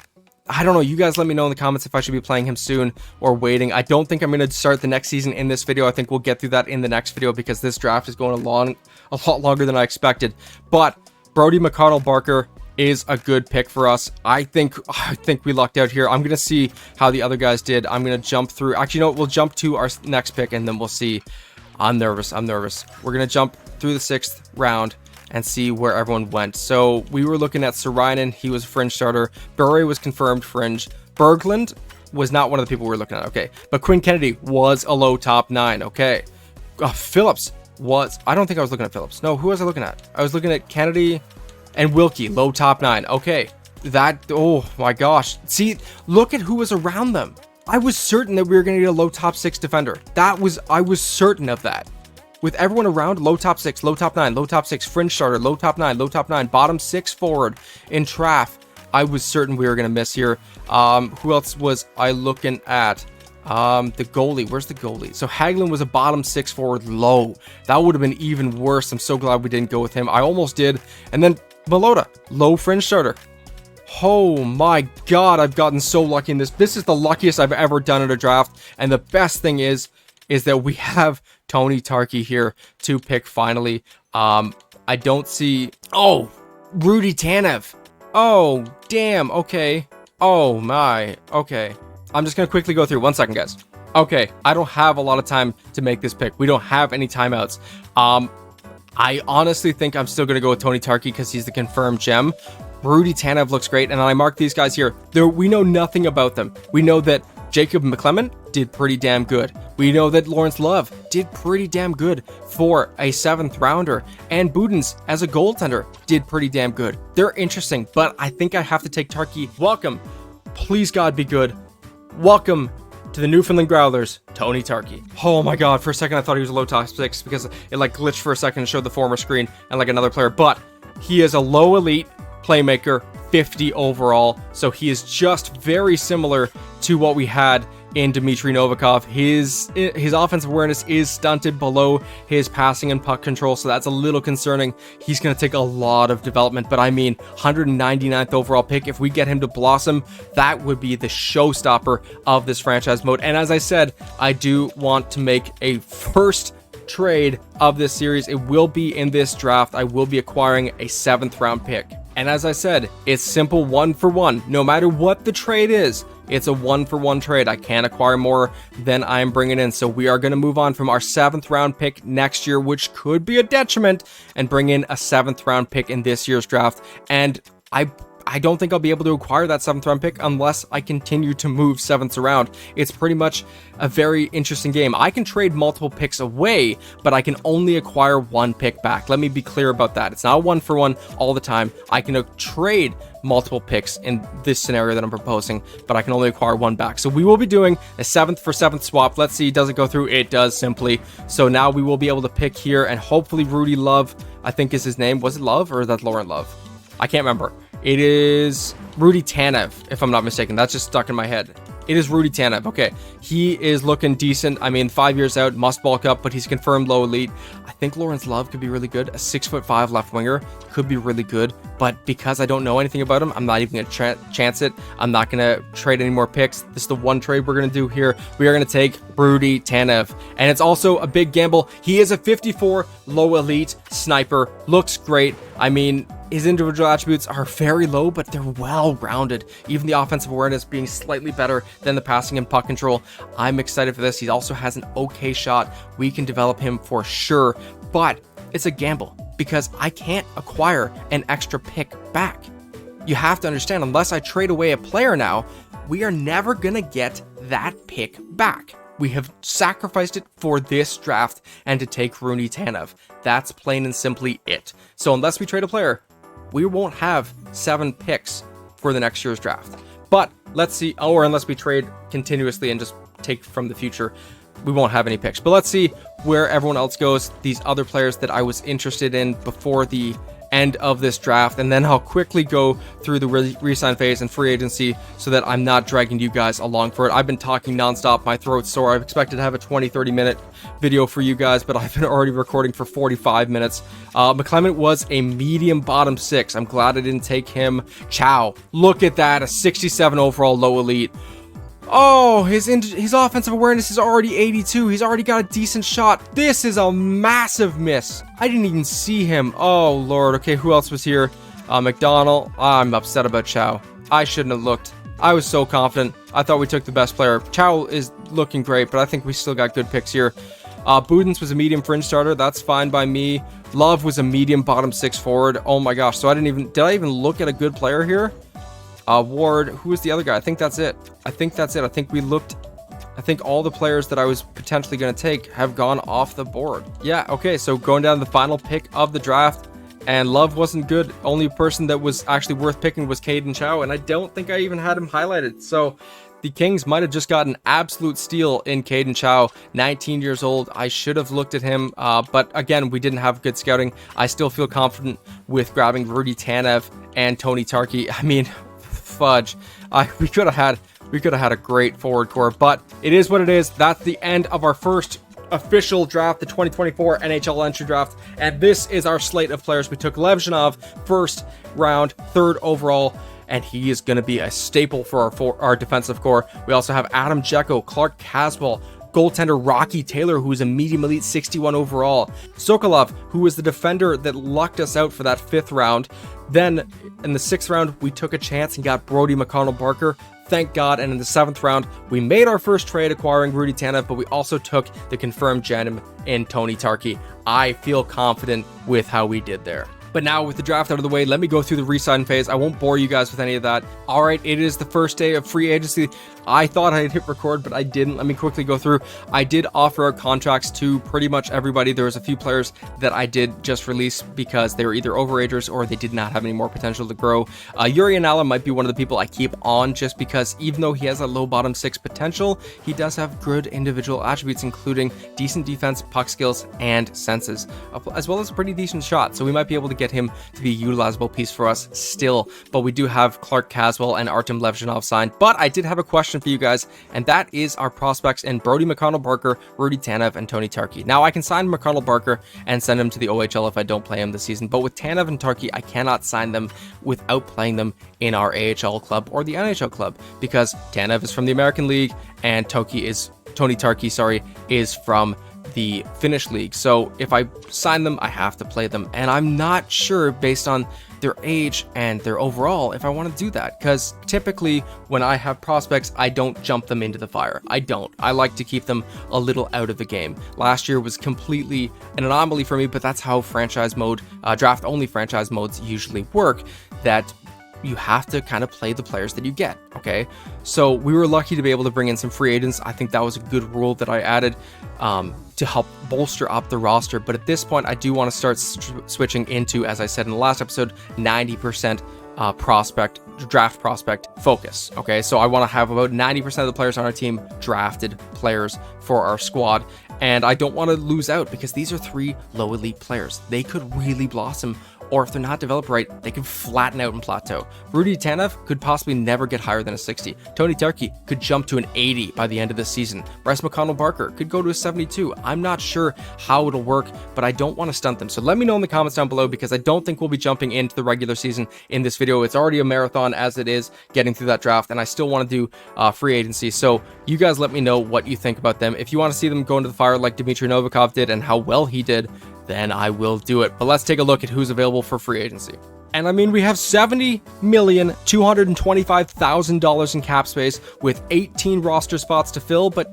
I don't know. You guys let me know in the comments if I should be playing him soon or waiting. I don't think I'm going to start the next season in this video. I think we'll get through that in the next video because this draft is going a lot longer than I expected. But Brodie McConnell-Barker is a good pick for us. I think we lucked out here. I'm going to see how the other guys did. I'm going to jump through. Actually, you know what? We'll jump to our next pick and then we'll see. I'm nervous. We're going to jump through the 6th round and see where everyone went. So we were looking at Saarinen. He was a fringe starter. Bure was confirmed fringe. Berglund was not one of the people we were looking at. Okay. But Quinn Kennedy was a low top 9. Okay. Phillips was... I don't think I was looking at Phillips. No, who was I looking at? I was looking at Kennedy and Wilkie, low top 9. Okay. That... Oh, my gosh. See, look at who was around them. I was certain that we were going to get a low top 6 defender. I was certain of that. With everyone around, low top 6, low top 9, low top 6, fringe starter, low top 9, bottom 6 forward in Traff. I was certain we were going to miss here. Who else was I looking at? The goalie. Where's the goalie? So Hagelin was a bottom 6 forward low. That would have been even worse. I'm so glad we didn't go with him. I almost did. And then Malota, low fringe starter. Oh my god, I've gotten so lucky in this. This is the luckiest I've ever done at a draft. And the best thing is that we have Tony Tarky here to pick finally. I don't see... Oh, Rudy Tanev. Oh, damn. Okay. Oh my. Okay. I'm just going to quickly go through. 1 second, guys. Okay. I don't have a lot of time to make this pick. We don't have any timeouts. I honestly think I'm still going to go with Tony Tarky because he's the confirmed gem. Rudy Tanev looks great. And I marked these guys here. We know nothing about them. We know that Jacob McClement did pretty damn good. We know that Lawrence Love did pretty damn good for a 7th rounder. And Budens, as a goaltender, did pretty damn good. They're interesting, but I think I have to take Tarky. Welcome. Please, God, be good. Welcome to the Newfoundland Growlers. Tony Tarkey. Oh my god, for a second I thought he was a low top 6 because it like glitched for a second and showed the former screen and like another player, but he is a low elite playmaker, 50 overall, so he is just very similar to what we had in Dmitry Novikov. His offensive awareness is stunted below his passing and puck control, so that's a little concerning. He's going to take a lot of development, but I mean, 199th overall pick, if we get him to blossom, that would be the showstopper of this franchise mode. And as I said, I do want to make a first trade of this series. It will be in this draft. I will be acquiring a 7th round pick. And as I said, it's simple 1-for-1. No matter what the trade is, it's a 1-for-1 trade. I can't acquire more than I'm bringing in. So we are going to move on from our 7th round pick next year, which could be a detriment, and bring in a 7th round pick in this year's draft. And I don't think I'll be able to acquire that 7th round pick unless I continue to move 7ths around. It's pretty much a very interesting game. I can trade multiple picks away, but I can only acquire 1 pick back. Let me be clear about that. It's not 1-for-1 all the time. I can trade multiple picks in this scenario that I'm proposing, but I can only acquire 1 back. So we will be doing a 7th for 7th swap. Let's see, does it go through? It does, simply. So now we will be able to pick here, and hopefully Rudy Love, I think is his name. Was it Love or is that Lauren Love? I can't remember. It is Rudy Tanev, if I'm not mistaken. That's just stuck in my head. It is Rudy Tanev. Okay, he is looking decent. I mean, 5 years out, must bulk up, but he's confirmed low elite. I think Lawrence Love could be really good. A 6'5" left winger could be really good, but because I don't know anything about him, I'm not even gonna chance it. I'm not gonna trade any more picks. This is the one trade we're gonna do here. We are gonna take Rudy Tanev, and it's also a big gamble. He is a 54 low elite sniper. Looks great. I mean, his individual attributes are very low, but they're well-rounded. Even the offensive awareness being slightly better than the passing and puck control. I'm excited for this. He also has an okay shot. We can develop him for sure, but it's a gamble because I can't acquire an extra pick back. You have to understand, unless I trade away a player now, we are never gonna get that pick back. We have sacrificed it for this draft and to take Rudy Tanev. That's plain and simply it. So unless we trade a player, we won't have 7 picks for the next year's draft. But let's see, or unless we trade continuously and just take from the future, we won't have any picks. But let's see where everyone else goes, these other players that I was interested in before the end of this draft, and then I'll quickly go through the re-sign phase and free agency so that I'm not dragging you guys along for it. I've been talking nonstop, my throat's sore. I've expected to have a 20-30 minute video for you guys, but I've been already recording for 45 minutes. McClement was a medium bottom 6. I'm glad I didn't take him. Chow, look at that, a 67 overall low elite. Oh, his offensive awareness is already 82. He's already got a decent shot. This is a massive miss. I didn't even see him. Oh, Lord. Okay, who else was here? McDonald. I'm upset about Chow. I shouldn't have looked. I was so confident. I thought we took the best player. Chow is looking great, but I think we still got good picks here. Budens was a medium fringe starter. That's fine by me. Love was a medium bottom 6 forward. Oh my gosh. So did I even look at a good player here? Ward, who was the other guy? I think that's it. I think all the players that I was potentially going to take have gone off the board. Yeah, okay, so going down to the final pick of the draft, and Love wasn't good. Only person that was actually worth picking was Caden Chow, and I don't think I even had him highlighted. So the Kings might have just got an absolute steal in Caden Chow, 19 years old. I should have looked at him, but again, we didn't have good scouting. I still feel confident with grabbing Rudy Tanev and Tony Tarkey. I mean, fudge. We could have had a great forward core, but it is what it is. That's the end of our first official draft, the 2024 NHL entry draft, and this is our slate of players. We took Levzhinov first round, 3rd overall, and he is going to be a staple for our defensive core. We also have Adam Jecko, Clark Caswell, goaltender Rocky Taylor, who is a medium elite 61 overall. Sokolov, who was the defender that lucked us out for that 5th round. Then in the 6th round, we took a chance and got Brody McConnell-Barker. Thank God. And in the 7th round, we made our first trade acquiring Rudy Tanev, but we also took the confirmed gem in Tony Tarkey. I feel confident with how we did there. But now with the draft out of the way, let me go through the re-sign phase. I won't bore you guys with any of that. All right, it is the first day of free agency. I thought I'd hit record, but I didn't. Let me quickly go through. I did offer out contracts to pretty much everybody. There was a few players that I did just release because they were either overagers or they did not have any more potential to grow. Yuri Anala might be one of the people I keep on just because even though he has a low bottom six potential, he does have good individual attributes, including decent defense, puck skills, and senses, as well as a pretty decent shot. So we might be able to get him to be a utilizable piece for us still. But we do have Clark Caswell and Artem Levzhinov signed. But I did have a question for you guys, and that is our prospects in Brody McConnell-Barker, Rudy Tanev, and Tony Tarkey. Now I can sign McConnell-Barker and send him to the OHL if I don't play him this season, but with Tanev and Tarkey, I cannot sign them without playing them in our AHL club or the NHL club, because Tanev is from the American League and Tony Tarkey, is from the Finnish league. So if I sign them, I have to play them, and I'm not sure based on their age and their overall if I want to do that, because typically when I have prospects, I don't jump them into the fire. I like to keep them a little out of the game. Last year was completely an anomaly for me, but that's how franchise mode, draft only franchise modes usually work, that you have to kind of play the players that you get, okay? So we were lucky to be able to bring in some free agents. I think that was a good rule that I added to help bolster up the roster. But at this point, I do want to start switching into, as I said in the last episode, 90% draft prospect focus, okay? So I want to have about 90% of the players on our team drafted players for our squad. And I don't want to lose out because these are 3 low elite players. They could really blossom, or if they're not developed right, they could flatten out and plateau. Rudy Tanev could possibly never get higher than a 60. Tony Tarkey could jump to an 80 by the end of the season. Bryce McConnell-Barker could go to a 72. I'm not sure how it'll work, but I don't want to stunt them. So let me know in the comments down below, because I don't think we'll be jumping into the regular season in this video. It's already a marathon as it is getting through that draft, and I still want to do free agency. So you guys let me know what you think about them. If you want to see them go into the fire like Dmitry Novikov did and how well he did, then I will do it. But let's take a look at who's available for free agency. And I mean, we have $70,225,000 in cap space with 18 roster spots to fill, but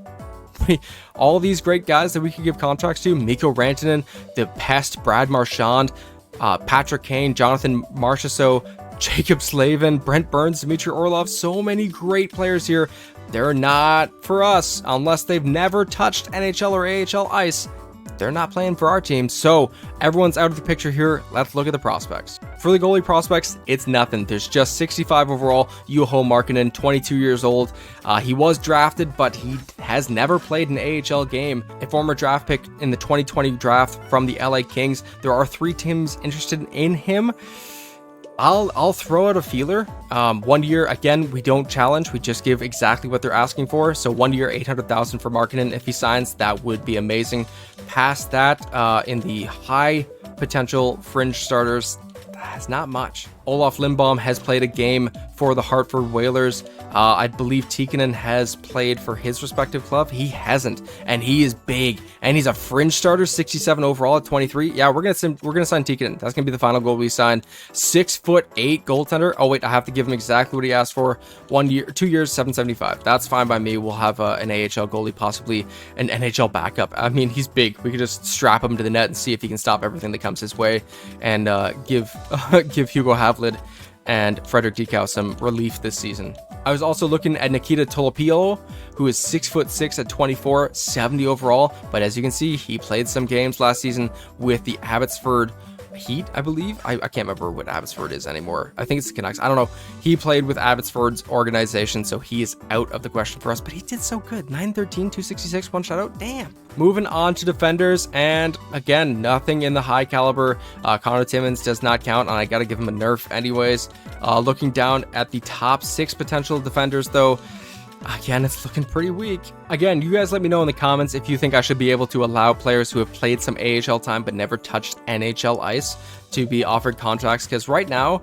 all these great guys that we could give contracts to: Mikko Rantanen, the Pest, Brad Marchand, Patrick Kane, Jonathan Marchessault, Jacob Slavin, Brent Burns, Dmitry Orlov, so many great players here. They're not for us unless they've never touched NHL or AHL ice. They're not playing for our team, so everyone's out of the picture here. Let's look at the prospects. For the goalie prospects, it's nothing. There's just 65 overall. Juho Markkanen, 22 years old. He was drafted, but he has never played an AHL game. A former draft pick in the 2020 draft from the LA Kings. There are 3 teams interested in him. I'll throw out a feeler. 1 year, again, we don't challenge. We just give exactly what they're asking for. So 1 year, $800,000 for Markkanen. If he signs, that would be amazing. Past that, in the high potential fringe starters, that's not much. Olaf Lindbaum has played a game for the Hartford Whalers. I believe Tikkanen has played for his respective club. He hasn't, and he is big, and he's a fringe starter, 67 overall at 23. Yeah, we're gonna sign Tikkanen. That's gonna be the final goal we sign. 6'8" goaltender. Oh wait, I have to give him exactly what he asked for. 1 year, 2 years, 775. That's fine by me. We'll have an AHL goalie, possibly an NHL backup. I mean, he's big. We could just strap him to the net and see if he can stop everything that comes his way, and give Hugo Havlid and Frederick Dikow some relief this season. I was also looking at Nikita Tolopilo, who is 6'6" at 24, 70 overall. But as you can see, he played some games last season with the Abbotsford Heat, I believe. I can't remember what Abbotsford is anymore. I think it's the Canucks. I don't know. He played with Abbotsford's organization, so he is out of the question for us. But he did so good. 913, 266, 1 shutout. Damn. Moving on to defenders, and again, nothing in the high caliber. Connor Timmins does not count, and I got to give him a nerf anyways. Looking down at the top 6 potential defenders, though, again, it's looking pretty weak. Again, you guys let me know in the comments if you think I should be able to allow players who have played some AHL time but never touched NHL ice to be offered contracts, because right now,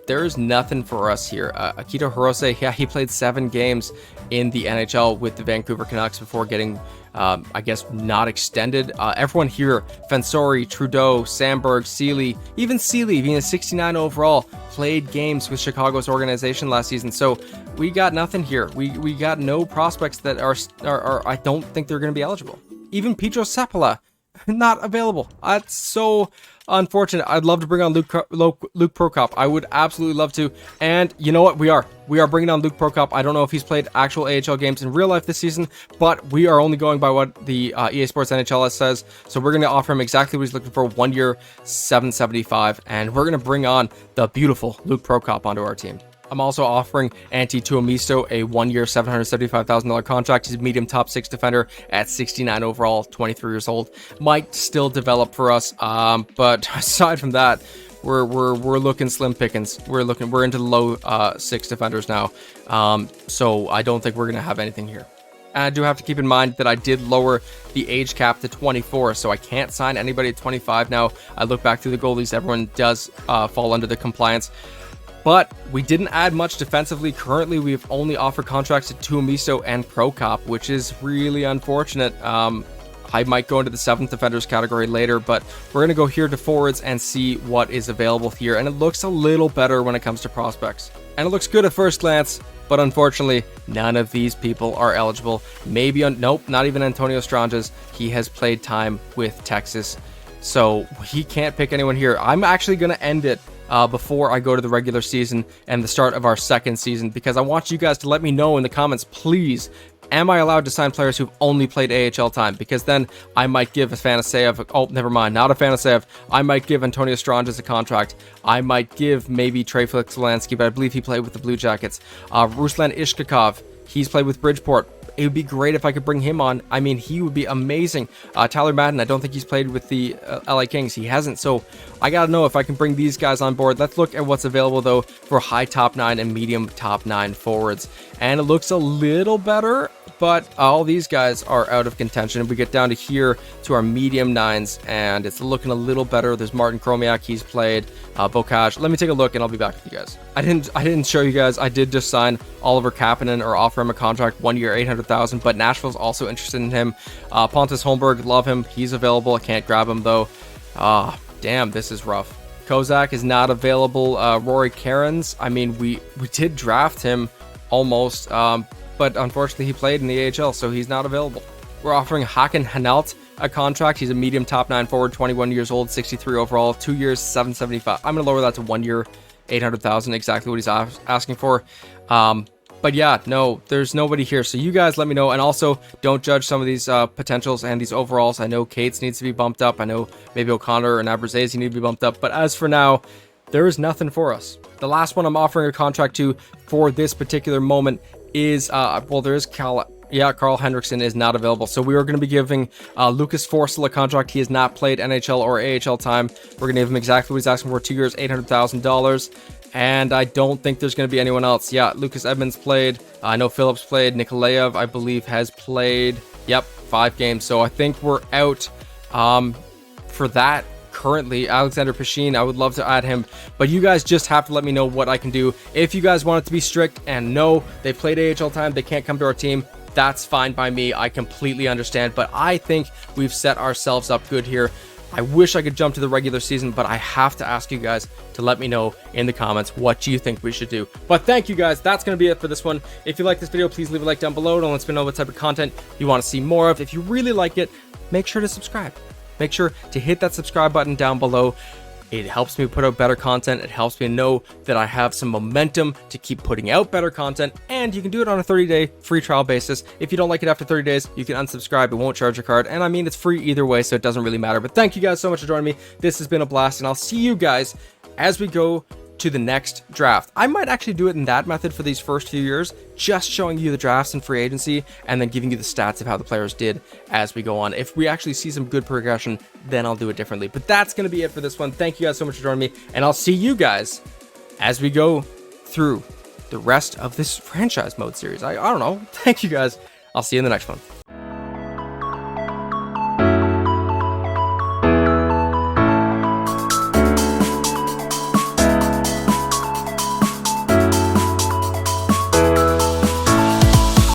there's nothing for us here. Akito Hirose, yeah, he played 7 games in the NHL with the Vancouver Canucks before getting, I guess, not extended. Everyone here, Fensori, Trudeau, Sandberg, Seeley, even Seeley, being a 69 overall, played games with Chicago's organization last season. So we got nothing here. We got no prospects that are I don't think they're going to be eligible. Even Petro Sepala, not available. That's so unfortunate. I'd love to bring on Luke Prokop. I would absolutely love to. And you know what? We are bringing on Luke Prokop. I don't know if he's played actual AHL games in real life this season, but we are only going by what the EA Sports NHL says. So we're going to offer him exactly what he's looking for, 1 year, $775, and we're going to bring on the beautiful Luke Prokop onto our team. I'm also offering Antti Tuomisto a 1 year, $775,000 contract. He's a medium top 6 defender at 69 overall, 23 years old. Might still develop for us, but aside from that, we're looking slim pickings. We're into the low 6 defenders now, so I don't think we're gonna have anything here. And I do have to keep in mind that I did lower the age cap to 24, so I can't sign anybody at 25 now. I look back through the goalies, everyone does fall under the compliance. But we didn't add much defensively. Currently, we've only offered contracts to Tuomisto and Prokop, which is really unfortunate. I might go into the 7th defenders category later, but we're going to go here to forwards and see what is available here. And it looks a little better when it comes to prospects. And it looks good at first glance, but unfortunately, none of these people are eligible. Nope, not even Antonio Stranges. He has played time with Texas, so he can't pick anyone here. I'm actually going to end it before I go to the regular season and the start of our 2nd season, because I want you guys to let me know in the comments, please, am I allowed to sign players who've only played AHL time? Because then I might give a Fanaseyev, oh, never mind, not a Fanaseyev, I might give Antonio Stranges a contract. I might give maybe Trey Flick-Zelansky, but I believe he played with the Blue Jackets. Ruslan Ishkakov, he's played with Bridgeport. It would be great if I could bring him on. I mean, he would be amazing. Tyler Madden, I don't think he's played with the LA Kings. He hasn't, so I gotta know if I can bring these guys on board. Let's look at what's available, though, for high top 9 and medium top 9 forwards. And it looks a little better, but all these guys are out of contention. We get down to here to our medium 9s, and it's looking a little better. There's Martin Kromiak, he's played. Bocage. Let me take a look, and I'll be back with you guys. I didn't show you guys. I did just sign Oliver Kapanen, or offer him a contract, 1 year, $800,000. But Nashville's also interested in him. Pontus Holmberg, love him. He's available. I can't grab him though. Damn, this is rough. Kozak is not available. Rory Cairns. I mean, we did draft him almost, but unfortunately he played in the AHL, so he's not available. We're offering Hakan Hanalt a contract. He's a medium top 9 forward, 21 years old, 63 overall, 2 years, $775. I'm gonna lower that to 1 year, $800,000, exactly what he's asking for. But yeah, no, there's nobody here. So you guys let me know. And also, don't judge some of these potentials and these overalls. I know Cates needs to be bumped up. I know maybe O'Connor and Abrazese need to be bumped up. But as for now, there is nothing for us. The last one I'm offering a contract to for this particular moment is, well, there is Carl Henriksson is not available. So we are going to be giving Lucas Forsell a contract. He has not played NHL or AHL time. We're going to give him exactly what he's asking for, 2 years, $800,000. And I don't think there's going to be anyone else. Yeah, Lucas Edmonds played. I know Phillips played. Nikolaev, I believe, has played. Yep, 5 games. So I think we're out for that currently. Alexander Pashine, I would love to add him. But you guys just have to let me know what I can do. If you guys want it to be strict and no, they played AHL time, they can't come to our team, that's fine by me. I completely understand. But I think we've set ourselves up good here. I wish I could jump to the regular season, but I have to ask you guys to let me know in the comments what you think we should do. But thank you guys. That's going to be it for this one. If you like this video, please leave a like down below. Don't let me know what type of content you want to see more of. If you really like it, make sure to subscribe. Make sure to hit that subscribe button down below. It helps me put out better content. It helps me know that I have some momentum to keep putting out better content, and you can do it on a 30-day free trial basis. If you don't like it after 30 days, you can unsubscribe. It won't charge your card, and I mean, it's free either way, so it doesn't really matter. But thank you guys so much for joining me. This has been a blast, and I'll see you guys as we go to the next draft. I might actually do it in that method for these first few years, just showing you the drafts and free agency and then giving you the stats of how the players did as we go on. If we actually see some good progression, then I'll do it differently. But that's going to be it for this one. Thank you guys so much for joining me, and I'll see you guys as we go through the rest of this franchise mode series. I don't know. Thank you guys. I'll see you in the next one.